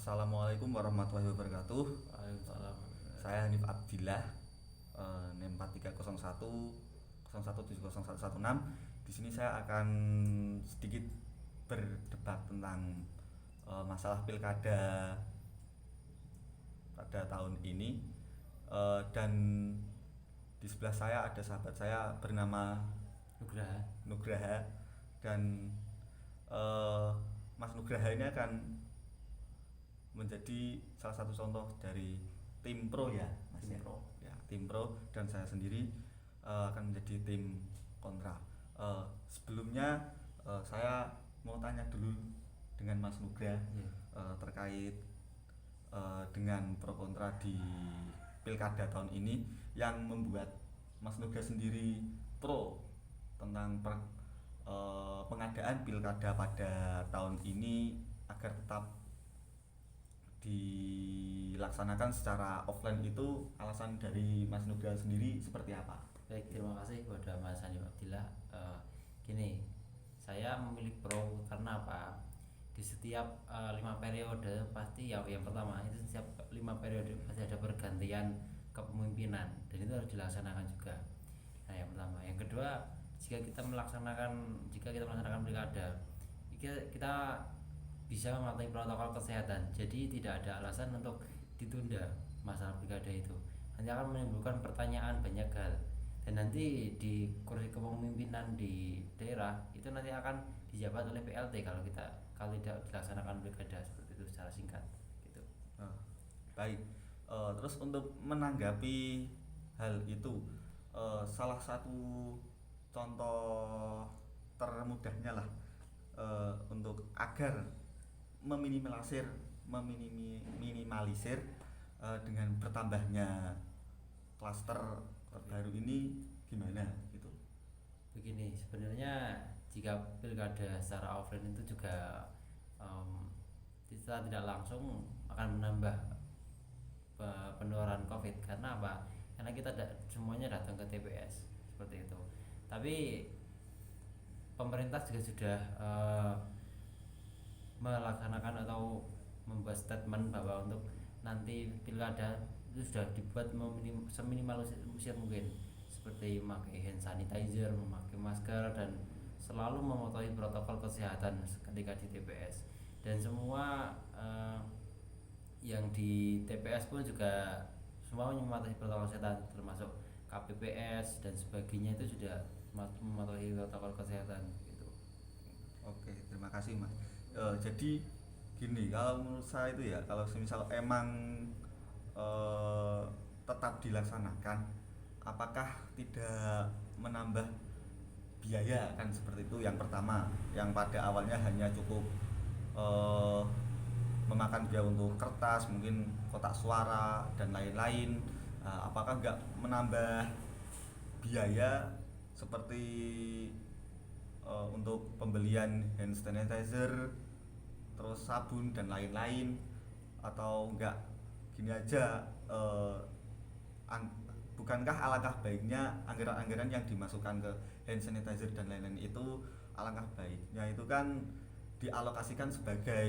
Assalamualaikum warahmatullahi wabarakatuh. Waalaikumsalam. Saya Hanif Abdillah, NIM 4301 01701116. Di sini saya akan sedikit berdebat tentang masalah pilkada pada tahun ini. Dan di sebelah saya ada sahabat saya bernama Nugraha, dan Mas Nugraha ini akan menjadi salah satu contoh dari tim pro ya, Mas ya. Ya, tim pro, dan saya sendiri akan menjadi tim kontra. Sebelumnya saya mau tanya dulu dengan Mas Nugraha terkait dengan pro kontra di pilkada tahun ini yang membuat Mas Nugraha sendiri pro tentang pengadaan pilkada pada tahun ini agar tetap dilaksanakan secara offline. Itu alasan dari Mas Nugraha sendiri seperti apa? Baik, terima kasih kepada Mas Hanif Abdillah. Gini, saya memilih pro karena apa? Di setiap 5 periode pasti yang pertama itu setiap 5 periode pasti ada pergantian kepemimpinan, dan itu harus dilaksanakan juga. Nah, yang pertama. Yang kedua, jika kita melaksanakan pilkada, kita bisa mematuhi protokol kesehatan. Jadi tidak ada alasan untuk ditunda masalah pilkada itu. Nanti akan menimbulkan pertanyaan banyak hal. Dan nanti di kursi kepemimpinan di daerah itu nanti akan dijabat oleh PLT kalau tidak dilaksanakan pilkada seperti itu secara singkat gitu. Baik. Terus untuk menanggapi hal itu, salah satu contoh termudahnya lah untuk agar meminimalisir dengan bertambahnya klaster baru ini gimana gitu. Begini, sebenarnya jika pilkada secara offline itu juga secara tidak langsung akan menambah penularan COVID. Karena apa? Karena kita semuanya datang ke TPS seperti itu. Tapi pemerintah juga sudah melaksanakan atau membuat statement bahwa untuk nanti pilkada itu sudah dibuat seminimalisir mungkin, seperti memakai hand sanitizer, memakai masker, dan selalu mematuhi protokol kesehatan ketika di TPS. Dan semua yang di TPS pun juga semua mematuhi protokol kesehatan, termasuk KPPS dan sebagainya itu sudah mematuhi protokol kesehatan gitu. Oke, terima kasih Mas. Jadi gini, kalau menurut saya itu ya, kalau misal emang tetap dilaksanakan, apakah tidak menambah biaya, kan seperti itu. Yang pertama, yang pada awalnya hanya cukup memakan biaya untuk kertas, mungkin kotak suara dan lain-lain, apakah nggak menambah biaya seperti untuk pembelian hand sanitizer, terus sabun dan lain-lain, atau enggak gini aja, bukankah alangkah baiknya anggaran-anggaran yang dimasukkan ke hand sanitizer dan lain-lain itu, alangkah baiknya itu kan dialokasikan sebagai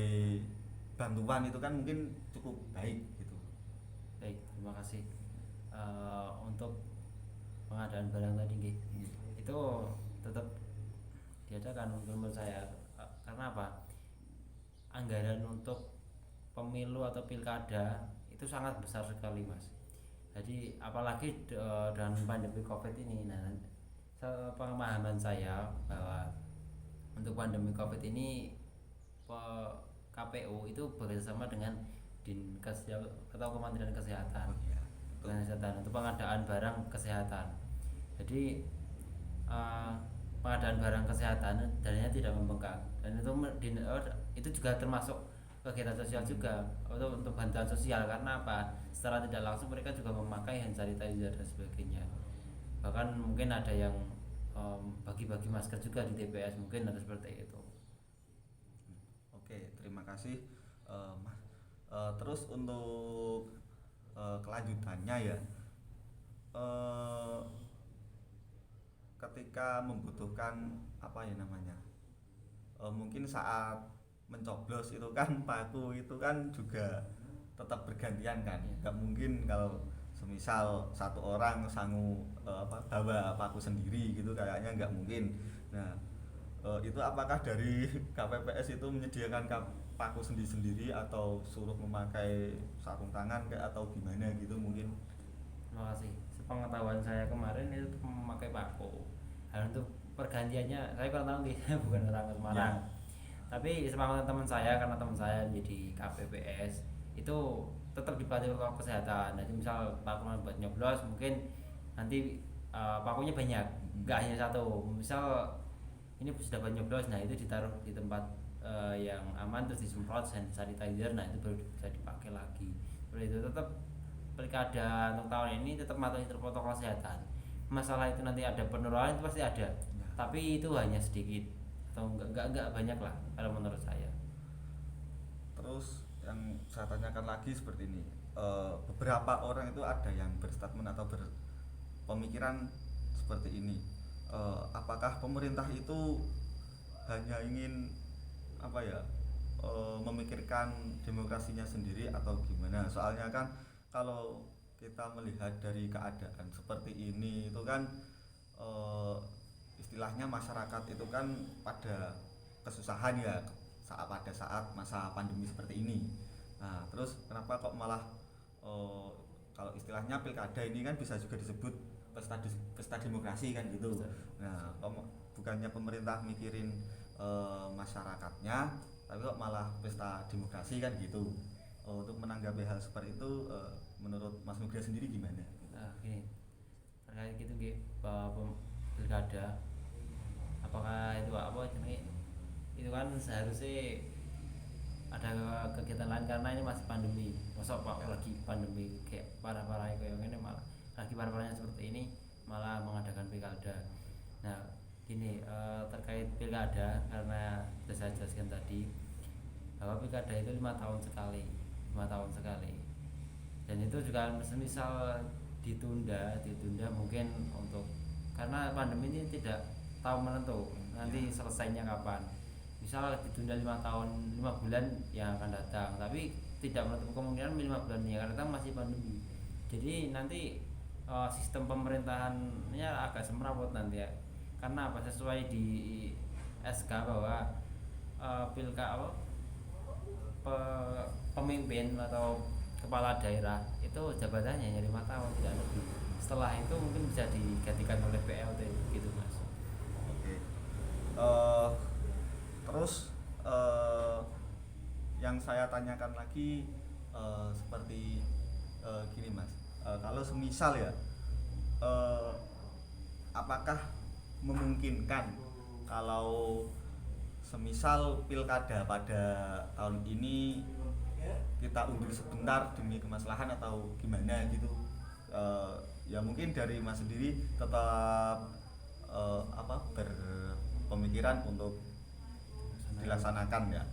bantuan, itu kan mungkin cukup baik gitu. Baik, terima kasih. Untuk pengadaan barang tadi itu tetap diadakan menurut saya. Karena apa? Anggaran untuk pemilu atau pilkada itu sangat besar sekali, Mas. Jadi apalagi dengan pandemi COVID ini. Nah, pemahaman saya bahwa untuk pandemi COVID ini KPU itu bekerjasama dengan Dinkes atau Kementerian Kesehatan, untuk pengadaan barang kesehatan. Jadi pengadaan barang kesehatan dananya tidak membengkak, dan itu juga termasuk kegiatan sosial juga, untuk bantuan sosial. Karena apa? Secara tidak langsung mereka juga memakai hand sanitizer dan sebagainya. Bahkan mungkin ada yang bagi-bagi masker juga di TPS, mungkin ada seperti itu. Oke, terima kasih Mas. Terus untuk kelanjutannya ya, ketika membutuhkan apa ya namanya, mungkin saat mencoblos itu kan paku itu kan juga tetap bergantian kan, Iya. nggak mungkin kalau semisal satu orang sanggup bawa paku sendiri gitu, kayaknya nggak mungkin. Nah, itu apakah dari KPPS itu menyediakan paku sendiri-sendiri atau suruh memakai sarung tangan kayak atau gimana gitu mungkin? Terima kasih. Sepengetahuan saya kemarin itu memakai paku. Dan untuk pergantiannya saya kurang tahu nih, bukan orang Semarang. Ya. Tapi sepengetahuan teman saya, karena teman saya menjadi KPPS itu tetap dipakai protokol kesehatan. Jadi misal paku buat nyoblos mungkin nanti pakunya banyak, nggak hanya satu. Misal ini sudah buat nyoblos, nah itu ditaruh di tempat yang aman, terus disemprot hand sanitizer, nah itu baru bisa dipakai lagi. Seperti itu. Tetap pilkada untuk tahun ini tetap mematuhi protokol kesehatan. Masalah itu nanti ada penurunan itu pasti ada, Nah, tapi itu hanya sedikit atau enggak banyak lah kalau menurut saya. terus yang saya tanyakan lagi seperti ini, beberapa orang itu ada yang berstatement atau berpemikiran seperti ini, apakah pemerintah itu hanya ingin apa ya, memikirkan demokrasinya sendiri atau gimana? Soalnya kan kalau kita melihat dari keadaan seperti ini itu kan, eh, istilahnya masyarakat itu kan pada kesusahan ya pada saat masa pandemi seperti ini. Nah, terus kenapa kok malah, kalau istilahnya pilkada ini kan bisa juga disebut pesta demokrasi kan gitu. Nah, bukannya pemerintah mikirin masyarakatnya, tapi kok malah pesta demokrasi kan gitu. Untuk menanggapi hal seperti itu, menurut Mas Nugra sendiri gimana? Nah, gini, terkait gitu pilkada, apakah itu apa jenenge, itu kan seharusnya ada kegiatan lain karena ini masih pandemi. Masa Pak lagi pandemi kayak parah-parah kayak ini, malah lagi parah-parahnya seperti ini malah mengadakan pilkada. Nah, gini, terkait pilkada, karena sudah saya jelaskan tadi bahwa pilkada itu 5 tahun sekali, 5 tahun sekali. Dan itu juga semisal ditunda mungkin untuk, karena pandemi ini tidak tahu menentu nanti selesainya kapan. Misal ditunda 5 tahun, 5 bulan yang akan datang, tapi tidak menutup kemungkinan 5 bulan yang akan datang masih pandemi. Jadi nanti sistem pemerintahannya agak semrawut nanti ya. Karena apa, sesuai di SK bahwa pemimpin atau kepala daerah itu jabatannya hanya 5 tahun, tidak lebih. Setelah itu mungkin bisa digantikan oleh PLT gitu mas. Oke. Terus, yang saya tanyakan lagi, seperti gini mas, kalau semisal ya, apakah memungkinkan kalau semisal pilkada pada tahun ini kita undur sebentar demi kemaslahan atau gimana gitu? Ya mungkin dari Mas sendiri tetap berpemikiran untuk dilaksanakan ya.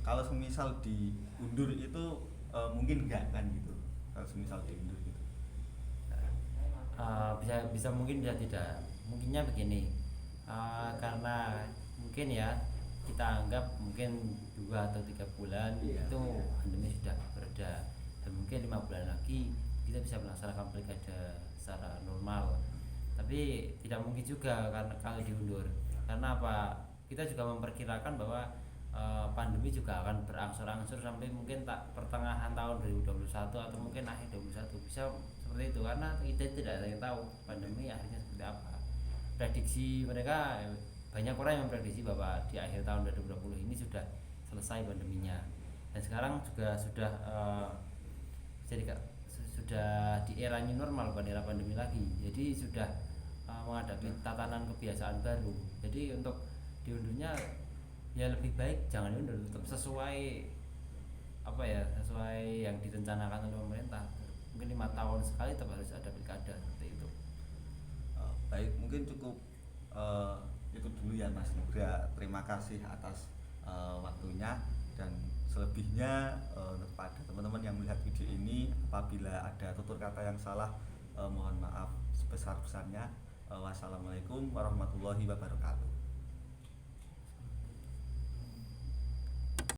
Kalau semisal diundur itu, mungkin enggak kan gitu. Kalau semisal diundur gitu. Bisa mungkin bisa tidak. Mungkinnya begini, karena mungkin ya kita anggap mungkin 2 atau 3 bulan itu pandemi sudah bereda, dan mungkin 5 bulan lagi kita bisa melaksanakan pilkada secara normal. Tapi tidak mungkin juga karena kalau diundur, karena apa, kita juga memperkirakan bahwa pandemi juga akan berangsur-angsur sampai mungkin tak pertengahan tahun 2021 atau mungkin akhir 2021, bisa seperti itu, karena kita tidak ada yang tahu pandemi akhirnya seperti apa. Prediksi mereka, banyak orang yang memprediksi bahwa di akhir tahun 2020 ini sudah selesai pandeminya, dan sekarang juga sudah sudah di era new normal, bukan era pandemi lagi. Jadi sudah menghadapi tatanan kebiasaan baru. Jadi untuk diundurnya ya lebih baik jangan diundur, tetap sesuai sesuai yang direncanakan oleh pemerintah. Mungkin 5 tahun sekali tetap harus ada pilkada seperti itu. Baik, mungkin cukup itu dulu ya Mas Nugra. Terima kasih atas waktunya, dan selebihnya kepada teman-teman yang melihat video ini, apabila ada tutur kata yang salah, mohon maaf sebesar-besarnya. Wassalamualaikum warahmatullahi wabarakatuh.